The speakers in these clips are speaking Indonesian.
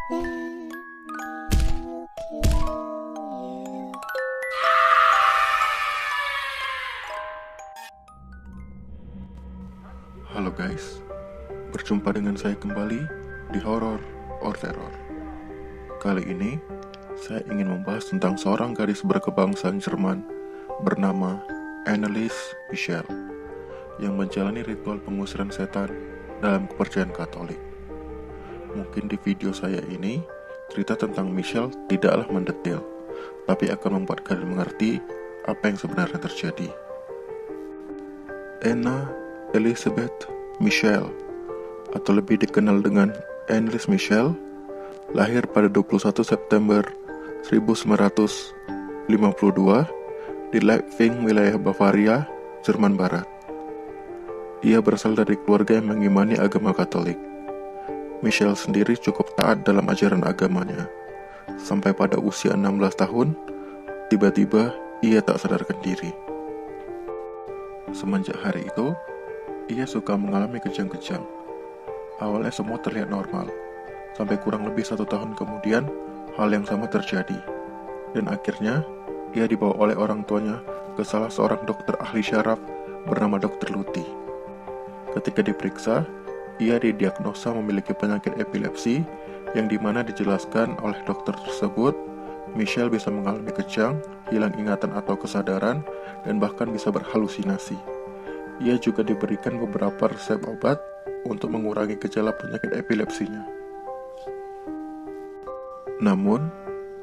Halo guys, berjumpa dengan saya kembali di Horror or Terror. Kali ini, saya ingin membahas tentang seorang gadis berkebangsaan Jerman bernama Anneliese Michel yang menjalani ritual pengusiran setan dalam kepercayaan Katolik. Mungkin di video saya ini, cerita tentang Michel tidaklah mendetail, tapi akan membuat kalian mengerti apa yang sebenarnya terjadi. Anna Elisabeth Michel, atau lebih dikenal dengan Anneliese Michel, lahir pada 21 September 1952 di Leipzig, wilayah Bavaria, Jerman Barat. Ia berasal dari keluarga yang mengimani agama Katolik. Michel sendiri cukup taat dalam ajaran agamanya, sampai pada usia 16 tahun, tiba-tiba ia tak sadarkan diri. Semenjak hari itu, ia suka mengalami kejang-kejang. Awalnya semua terlihat normal, sampai kurang lebih 1 tahun kemudian, hal yang sama terjadi. Dan akhirnya, ia dibawa oleh orang tuanya ke salah seorang dokter ahli syaraf bernama Dr. Luthi. Ketika diperiksa, ia didiagnosa memiliki penyakit epilepsi, yang dimana dijelaskan oleh dokter tersebut, Michel bisa mengalami kejang, hilang ingatan atau kesadaran, dan bahkan bisa berhalusinasi. Ia juga diberikan beberapa resep obat untuk mengurangi gejala penyakit epilepsinya. Namun,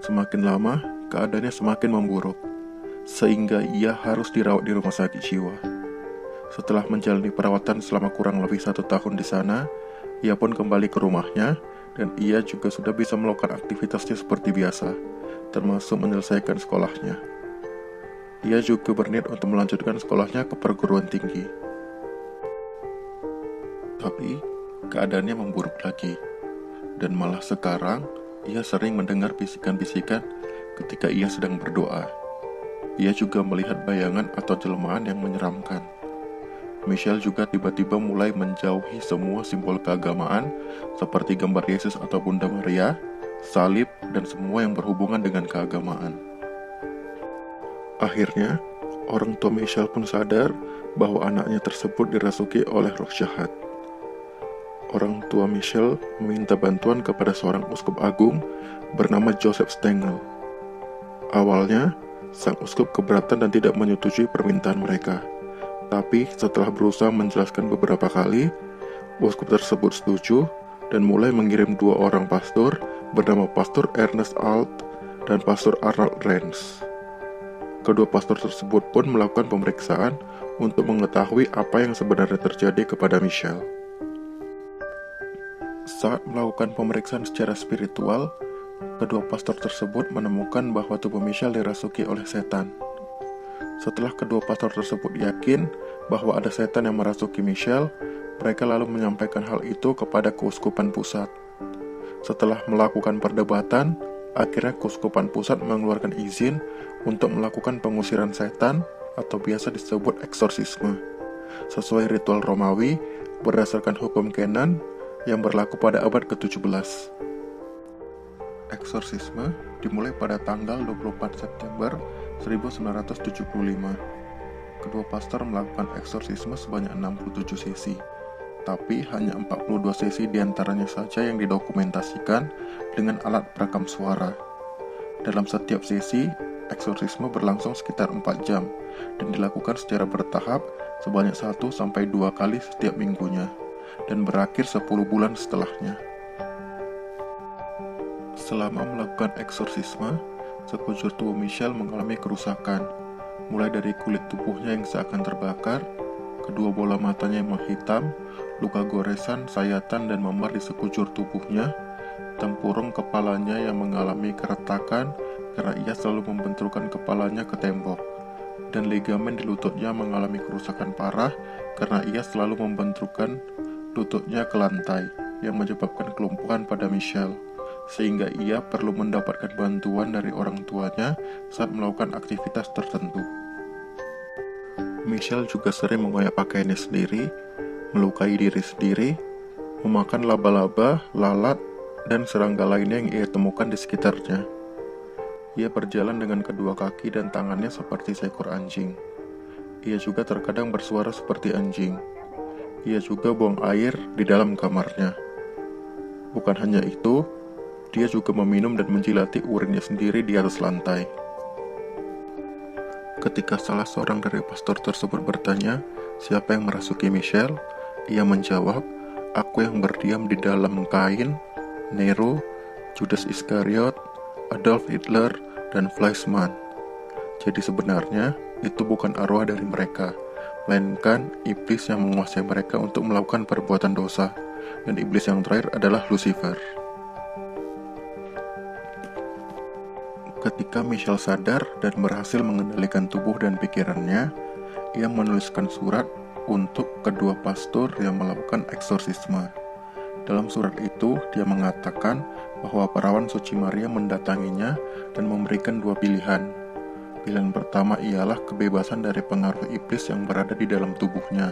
semakin lama, keadaannya semakin memburuk, sehingga ia harus dirawat di rumah sakit jiwa. Setelah menjalani perawatan selama kurang lebih 1 tahun di sana, ia pun kembali ke rumahnya, dan ia juga sudah bisa melakukan aktivitasnya seperti biasa, termasuk menyelesaikan sekolahnya. Ia juga berniat untuk melanjutkan sekolahnya ke perguruan tinggi. Tapi, keadaannya memburuk lagi. Dan malah sekarang, ia sering mendengar bisikan-bisikan ketika ia sedang berdoa. Ia juga melihat bayangan atau jelmaan yang menyeramkan. Michel juga tiba-tiba mulai menjauhi semua simbol keagamaan seperti gambar Yesus atau Bunda Maria, salib, dan semua yang berhubungan dengan keagamaan. Akhirnya, orang tua Michel pun sadar bahwa anaknya tersebut dirasuki oleh roh jahat. Orang tua Michel meminta bantuan kepada seorang uskup agung bernama Joseph Stengel. Awalnya, sang uskup keberatan dan tidak menyetujui permintaan mereka. Tapi setelah berusaha menjelaskan beberapa kali, uskup tersebut setuju dan mulai mengirim 2 orang pastor bernama Pastor Ernest Alt dan Pastor Arnold Renz. Kedua pastor tersebut pun melakukan pemeriksaan untuk mengetahui apa yang sebenarnya terjadi kepada Michel. Saat melakukan pemeriksaan secara spiritual, kedua pastor tersebut menemukan bahwa tubuh Michel dirasuki oleh setan. Setelah kedua pastor tersebut yakin bahwa ada setan yang merasuki Michel, mereka lalu menyampaikan hal itu kepada keuskupan pusat. Setelah melakukan perdebatan, akhirnya keuskupan pusat mengeluarkan izin untuk melakukan pengusiran setan atau biasa disebut eksorsisme, sesuai ritual Romawi berdasarkan hukum Kenan yang berlaku pada abad ke-17. Eksorsisme dimulai pada tanggal 24 September 1975. Kedua pastor melakukan eksorsisme sebanyak 67 sesi, tapi hanya 42 sesi diantaranya saja yang didokumentasikan dengan alat perekam suara. Dalam setiap sesi, eksorsisme berlangsung sekitar 4 jam dan dilakukan secara bertahap sebanyak 1-2 kali setiap minggunya dan berakhir 10 bulan setelahnya. Selama melakukan eksorsisme, sekujur tubuh Michel mengalami kerusakan, mulai dari kulit tubuhnya yang seakan terbakar, kedua bola matanya yang menghitam, luka goresan, sayatan, dan memar di sekujur tubuhnya, tempurung kepalanya yang mengalami keretakan karena ia selalu membenturkan kepalanya ke tembok, dan ligamen di lututnya mengalami kerusakan parah karena ia selalu membenturkan lututnya ke lantai, yang menyebabkan kelumpuhan pada Michel, sehingga ia perlu mendapatkan bantuan dari orang tuanya saat melakukan aktivitas tertentu. Michel juga sering mengoyak pakaiannya sendiri, melukai diri sendiri, memakan laba-laba, lalat, dan serangga lainnya yang ia temukan di sekitarnya. Ia berjalan dengan kedua kaki dan tangannya seperti seekor anjing. Ia juga terkadang bersuara seperti anjing. Ia juga buang air di dalam kamarnya. Bukan hanya itu, dia juga meminum dan menjilati urinnya sendiri di atas lantai. Ketika salah seorang dari pastor tersebut bertanya, siapa yang merasuki Michelle? Ia menjawab, aku yang berdiam di dalam Kain, Nero, Judas Iskariot, Adolf Hitler, dan Fleischmann. Jadi sebenarnya, itu bukan arwah dari mereka, melainkan iblis yang menguasai mereka untuk melakukan perbuatan dosa. Dan iblis yang terakhir adalah Lucifer. Ketika Michelle sadar dan berhasil mengendalikan tubuh dan pikirannya, ia menuliskan surat untuk kedua pastor yang melakukan eksorsisme. Dalam surat itu, dia mengatakan bahwa perawan suci Maria mendatanginya dan memberikan dua pilihan. Pilihan pertama ialah kebebasan dari pengaruh iblis yang berada di dalam tubuhnya.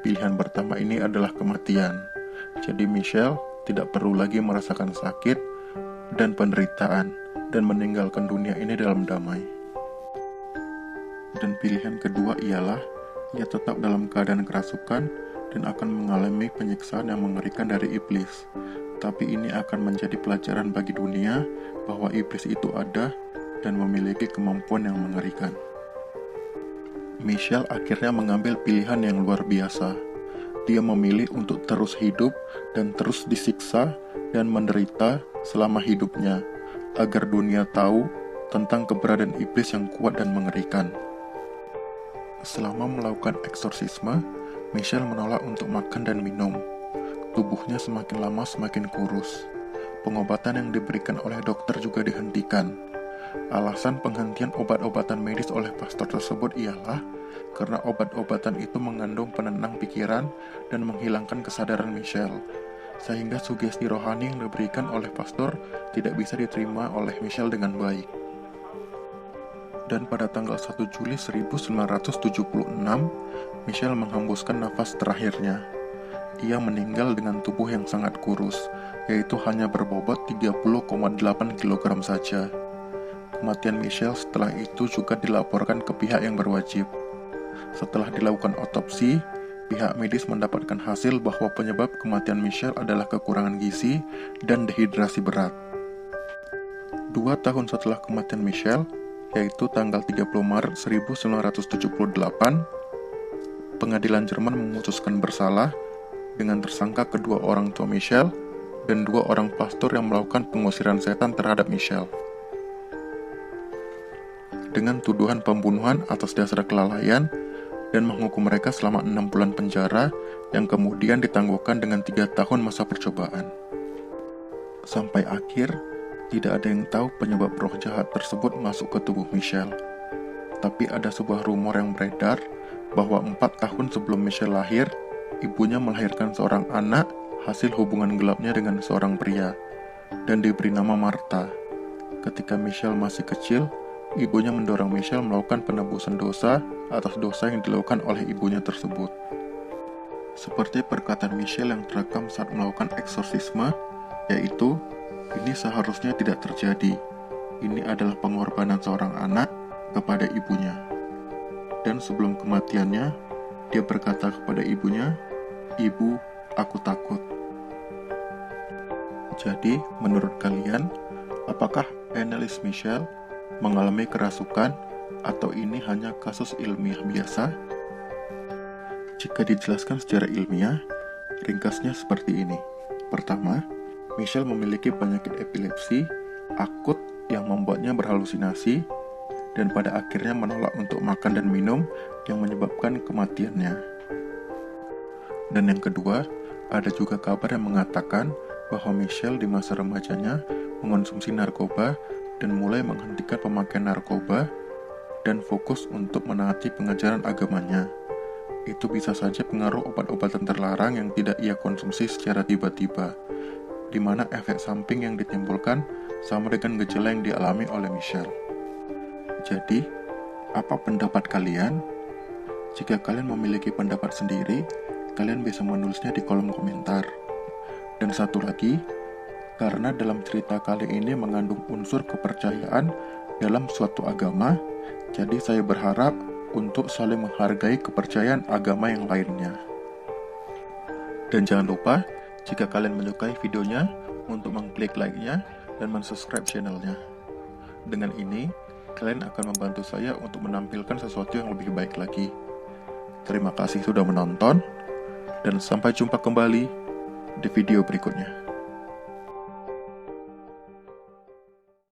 Pilihan pertama ini adalah kematian. Jadi Michelle tidak perlu lagi merasakan sakit dan penderitaan dan meninggalkan dunia ini dalam damai. Dan pilihan kedua ialah ia tetap dalam keadaan kerasukan dan akan mengalami penyiksaan yang mengerikan dari iblis. Tapi ini akan menjadi pelajaran bagi dunia bahwa iblis itu ada dan memiliki kemampuan yang mengerikan. Michelle akhirnya mengambil pilihan yang luar biasa. Dia memilih untuk terus hidup dan terus disiksa dan menderita selama hidupnya, agar dunia tahu tentang keberadaan iblis yang kuat dan mengerikan. Selama melakukan eksorsisme, Michelle menolak untuk makan dan minum. Tubuhnya semakin lama semakin kurus. Pengobatan yang diberikan oleh dokter juga dihentikan. Alasan penghentian obat-obatan medis oleh pastor tersebut ialah karena obat-obatan itu mengandung penenang pikiran dan menghilangkan kesadaran Michelle, sehingga sugesti rohani yang diberikan oleh pastor tidak bisa diterima oleh Michelle dengan baik. Dan pada tanggal 1 Juli 1976, Michelle menghembuskan nafas terakhirnya. Ia meninggal dengan tubuh yang sangat kurus, yaitu hanya berbobot 30,8 kg saja. Kematian Michelle setelah itu juga dilaporkan ke pihak yang berwajib. Setelah dilakukan otopsi, pihak medis mendapatkan hasil bahwa penyebab kematian Michelle adalah kekurangan gizi dan dehidrasi berat. 2 tahun setelah kematian Michelle, yaitu tanggal 30 Maret 1978, pengadilan Jerman memutuskan bersalah dengan tersangka kedua orang tua Michelle dan 2 orang pastor yang melakukan pengusiran setan terhadap Michelle. Dengan tuduhan pembunuhan atas dasar kelalaian dan menghukum mereka selama 6 bulan penjara yang kemudian ditangguhkan dengan 3 tahun masa percobaan. Sampai akhir, tidak ada yang tahu penyebab roh jahat tersebut masuk ke tubuh Michelle. Tapi ada sebuah rumor yang beredar bahwa 4 tahun sebelum Michelle lahir, ibunya melahirkan seorang anak hasil hubungan gelapnya dengan seorang pria dan diberi nama Martha. Ketika Michelle masih kecil, ibunya mendorong Michelle melakukan penebusan dosa atas dosa yang dilakukan oleh ibunya tersebut. Seperti perkataan Michelle yang terekam saat melakukan eksorsisme, yaitu, ini seharusnya tidak terjadi. Ini adalah pengorbanan seorang anak kepada ibunya. Dan sebelum kematiannya, dia berkata kepada ibunya, "Ibu, aku takut." Jadi, menurut kalian, apakah Anneliese Michel mengalami kerasukan atau ini hanya kasus ilmiah biasa? Jika dijelaskan secara ilmiah, ringkasnya seperti ini. Pertama, Michelle memiliki penyakit epilepsi akut yang membuatnya berhalusinasi dan pada akhirnya menolak untuk makan dan minum yang menyebabkan kematiannya. Dan yang kedua, ada juga kabar yang mengatakan bahwa Michelle di masa remajanya mengonsumsi narkoba dan mulai menghentikan pemakaian narkoba dan fokus untuk menaati pengajaran agamanya. Itu bisa saja pengaruh obat-obatan terlarang yang tidak ia konsumsi secara tiba-tiba, di mana efek samping yang ditimbulkan sama dengan gejala yang dialami oleh Michelle. Jadi, apa pendapat kalian? Jika kalian memiliki pendapat sendiri, kalian bisa menulisnya di kolom komentar. Dan satu lagi, karena dalam cerita kali ini mengandung unsur kepercayaan dalam suatu agama, jadi saya berharap untuk saling menghargai kepercayaan agama yang lainnya. Dan jangan lupa, jika kalian menyukai videonya, untuk mengklik like-nya dan mensubscribe channelnya. Dengan ini, kalian akan membantu saya untuk menampilkan sesuatu yang lebih baik lagi. Terima kasih sudah menonton, dan sampai jumpa kembali di video berikutnya.